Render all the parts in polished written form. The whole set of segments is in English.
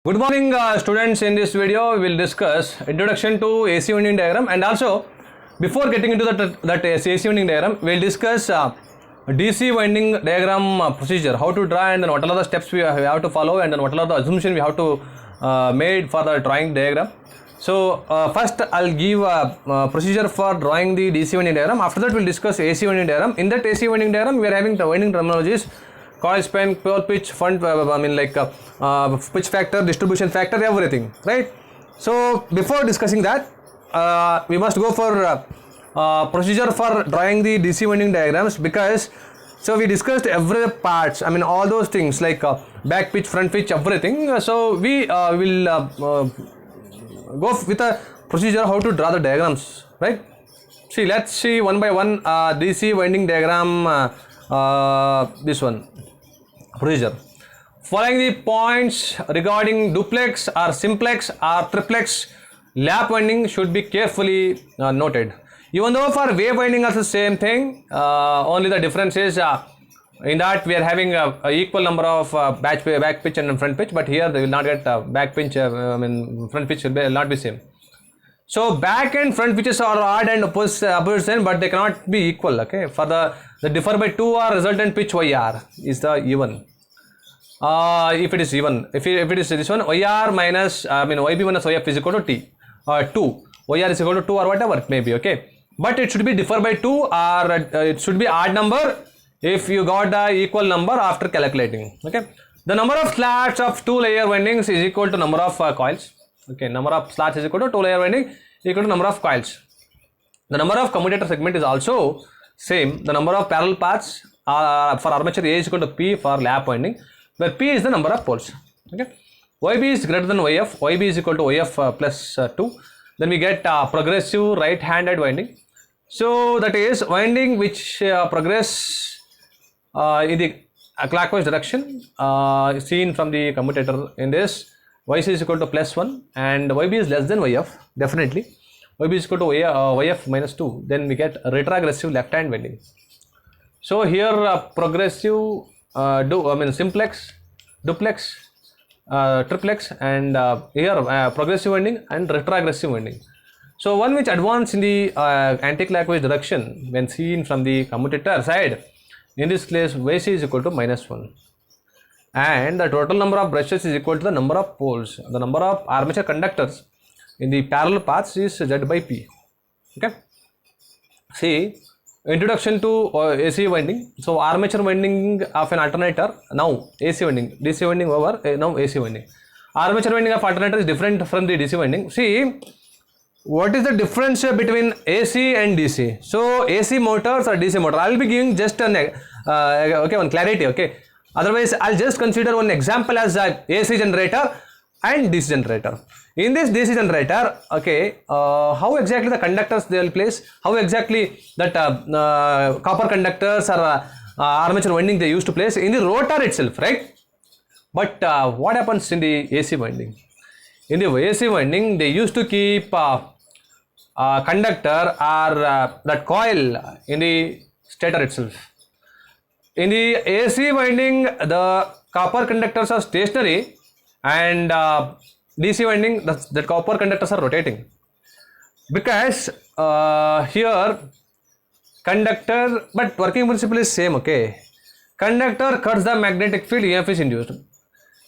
Good morning, students. In this video, we will discuss introduction to AC winding diagram, and also before getting into that AC winding diagram, we will discuss DC winding diagram procedure, how to draw, and then what are the steps we have to follow, and then what are the assumptions we have to made for the drawing diagram. So first I'll give a procedure for drawing the DC winding diagram. After that, we'll discuss AC winding diagram. In that AC winding diagram, we are having the winding terminologies: coil span, pole pitch, front, pitch factor, distribution factor, everything, right? So before discussing that, we must go for procedure for drawing the DC winding diagrams, because so we discussed every parts, all those things like back pitch, front pitch, everything. So we will go with a procedure how to draw the diagrams, right? See, let's see one by one DC winding diagram, this one procedure. Following the points regarding duplex or simplex or triplex lap winding should be carefully noted. Even though for wave winding also same thing, only the difference is in that we are having a equal number of back pitch and front pitch, but here they will not get back pitch, front pitch will not be same. So back and front pitches are odd and opposite, but they cannot be equal. Okay, for the differ by 2 or resultant pitch YR is the even. If it is even, if it is this one, YR minus YB minus YF is equal to T, 2, YR is equal to 2 or whatever it may be. Okay, but it should be differ by 2 or it should be odd number if you got the equal number after calculating. Okay, the number of slats of 2 layer windings is equal to number of coils. Okay, number of slats is equal to 2 layer winding equal to number of coils. The number of commutator segment is also same. The number of parallel paths for armature A is equal to P for lap winding, where P is the number of poles. Okay, YB is greater than YF. YB is equal to YF plus 2. Then we get progressive right-handed winding. So that is winding which progress in the clockwise direction, seen from the commutator. In this, YC is equal to plus 1 and YB is less than YF, definitely. YB is equal to YF minus 2. Then we get retrogressive left-hand winding. So here progressive, simplex, duplex, triplex, and here progressive winding and retrogressive winding. So one which advance in the anti-clockwise direction when seen from the commutator side, in this case YC is equal to minus 1, and the total number of brushes is equal to the number of poles. The number of armature conductors in the parallel paths is Z by P. Okay, see, introduction to AC winding. So armature winding of an alternator, now AC winding, DC winding over, now AC winding. Armature winding of alternator is different from the DC winding. See, what is the difference between AC and DC? So AC motors or DC motor, I will be giving just an one clarity. Okay, otherwise I'll just consider one example as a AC generator and DC generator. In this DC generator, okay, how exactly the conductors they will place, how exactly that copper conductors or armature winding they used to place in the rotor itself, right? But what happens in the AC winding? In the AC winding, they used to keep conductor or that coil in the stator itself. In the AC winding, the copper conductors are stationary, and DC winding, the copper conductors are rotating, because here conductor, but working principle is same. Okay, conductor cuts the magnetic field, EMF is induced.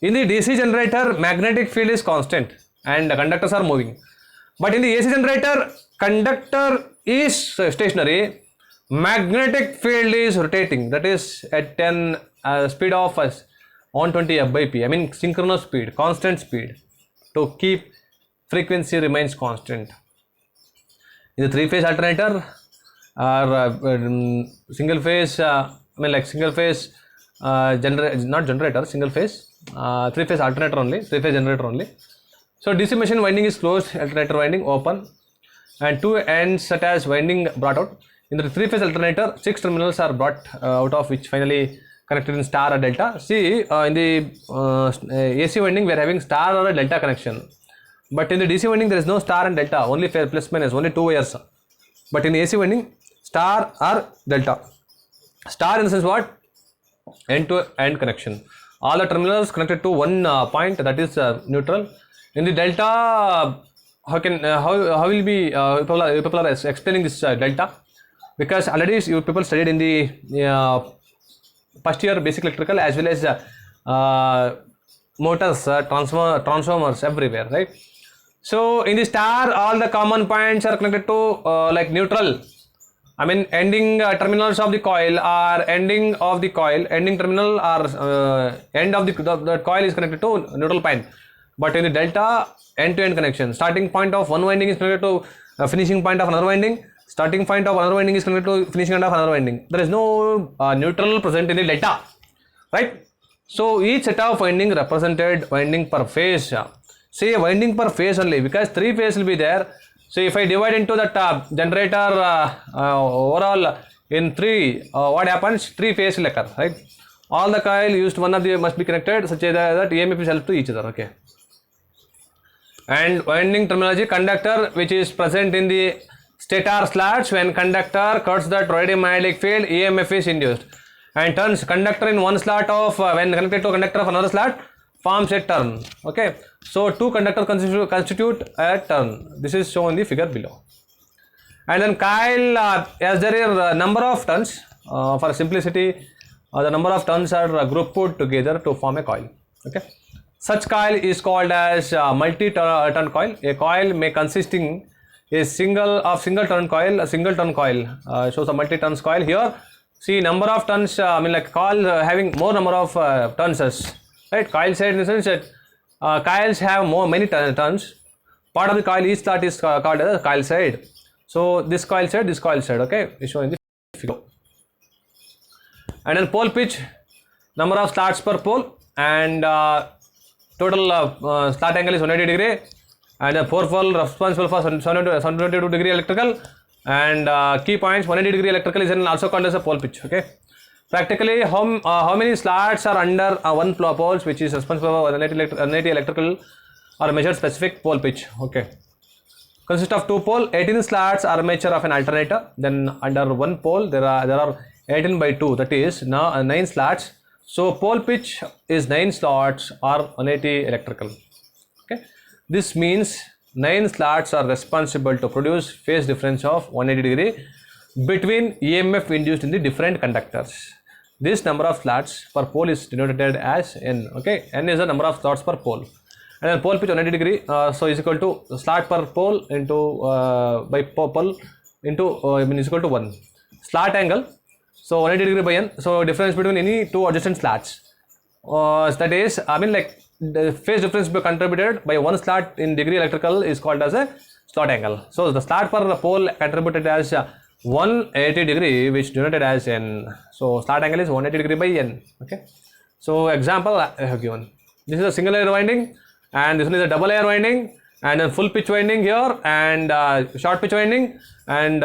In the DC generator, magnetic field is constant and the conductors are moving, but in the AC generator, conductor is stationary, magnetic field is rotating, that is at 10 speed of 120 F by P, synchronous speed, constant speed, to keep frequency remains constant. In the 3-phase alternator or single phase, single phase not generator, single phase, 3-phase alternator only, 3-phase generator only. So DC machine winding is closed, alternator winding open, and 2 ends such as winding brought out. In the 3-phase alternator, 6 terminals are brought out, of which finally connected in star or delta. See, in the AC winding we are having star or a delta connection, but in the DC winding there is no star and delta, only plus minus, only 2 wires. But in the AC winding, star or delta. Star in the sense what? End to end connection. all the terminals connected to one point, that is neutral. In the delta, how will be people are explaining this delta? Because already you people studied in the first year basic electrical as well as motors, transformers everywhere, right? So in the star, all the common points are connected to like neutral. I mean, ending terminals of the coil are ending of the coil, ending terminal or end of the coil is connected to neutral point. But in the delta, end-to-end connection, starting point of one winding is connected to finishing point of another winding, starting point of another winding is connected to finishing end of another winding. There is no neutral present in the delta, right? So each set of winding represented winding per phase. Say winding per phase only, because 3 phase will be there. So if I divide into that generator overall in 3, what happens? 3 phase will occur, right? All the coil used, one of them must be connected such that EMF is help to each other, okay? And winding terminology, conductor which is present in the stator slats, when conductor cuts the toroidal field, EMF is induced. And turns conductor in one slot of, when connected to conductor of another slot, forms a turn, okay? So 2 conductors constitute a turn. This is shown in the figure below. And then coil, as there are number of turns, for simplicity, the number of turns are grouped put together to form a coil, okay? Such coil is called as multi-turn coil. A coil may consisting a single turn coil, a single turn coil shows a multi-turns coil. Here, see number of turns, I mean like coil having more number of turns, right? Coil side in the sense that coils have many turns. Part of the coil, each slot is called as coil side. So this coil side, okay, is shown in the figure. And then pole pitch, number of slots per pole, and total slot angle is 180 degree, and the 4 pole responsible for 722 degree electrical, and key points 180 degree electrical is also called as a pole pitch, okay? Practically, how many slots are under one poles which is responsible for 180 electrical or measured specific pole pitch, okay? Consists of 2 pole, 18 slots armature of an alternator. Then under one pole there are 18 by 2, that is now 9 slots. So pole pitch is 9 slots or 180 electrical, okay? This means 9 slots are responsible to produce phase difference of 180 degree between EMF induced in the different conductors. This number of slots per pole is denoted as N, okay? N is the number of slots per pole. And then pole pitch 180 degree, so is equal to slot per pole into by pole into is equal to 1. Slot angle, so 180 degree by N, so difference between any 2 adjacent slots. That is, I mean like the phase difference contributed by 1 slot in degree electrical is called as a slot angle. So the slot per pole contributed as 180 degree, which denoted as N. So slot angle is 180 degree by N, okay? So example I have given. This is a single layer winding, and this one is a double layer winding, and then full pitch winding here, and short pitch winding, and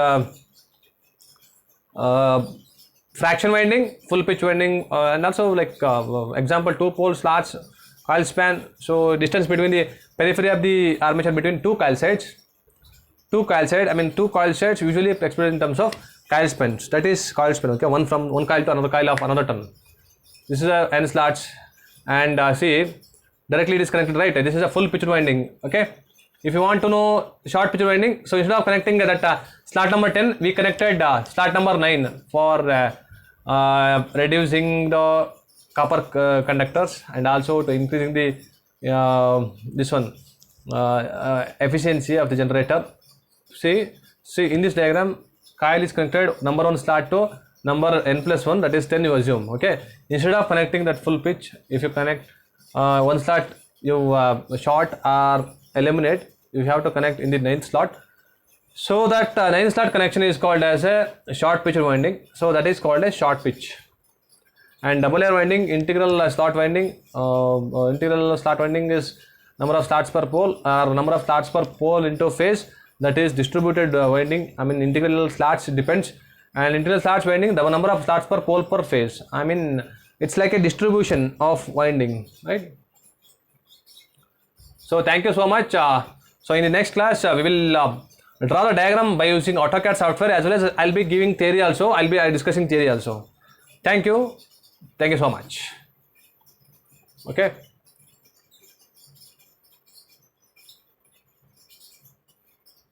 fraction winding, full pitch winding, and also like example 2 pole slots, coil span. So distance between the periphery of the armature between 2 coil sides. 2 coil sides usually expressed in terms of coil spans, that is coil span, okay? One from one coil to another coil of another turn. This is a N slots, and see directly disconnected, right? This is a full pitch winding, okay? If you want to know short pitch winding, so instead of connecting that slot number 10, we connected slot number 9 for reducing the copper conductors, and also to increasing the this one efficiency of the generator. See in this diagram, coil is connected number 1 slot to number N plus 1, that is 10 you assume, okay? Instead of connecting that full pitch, if you connect 1 slot, you short or eliminate, you have to connect in the 9th slot. So that 9th slot connection is called as a short pitch winding, so that is called a short pitch. And double layer winding, integral slot winding, is number of slots per pole, or number of slots per pole into phase, that is distributed winding. I mean integral slots depends, and integral slots winding, the number of slots per pole per phase. I mean it's like a distribution of winding, right? So thank you so much. So in the next class we will draw the diagram by using AutoCAD software, as well as I'll be giving theory also. I'll be discussing theory also. Thank you so much. Okay.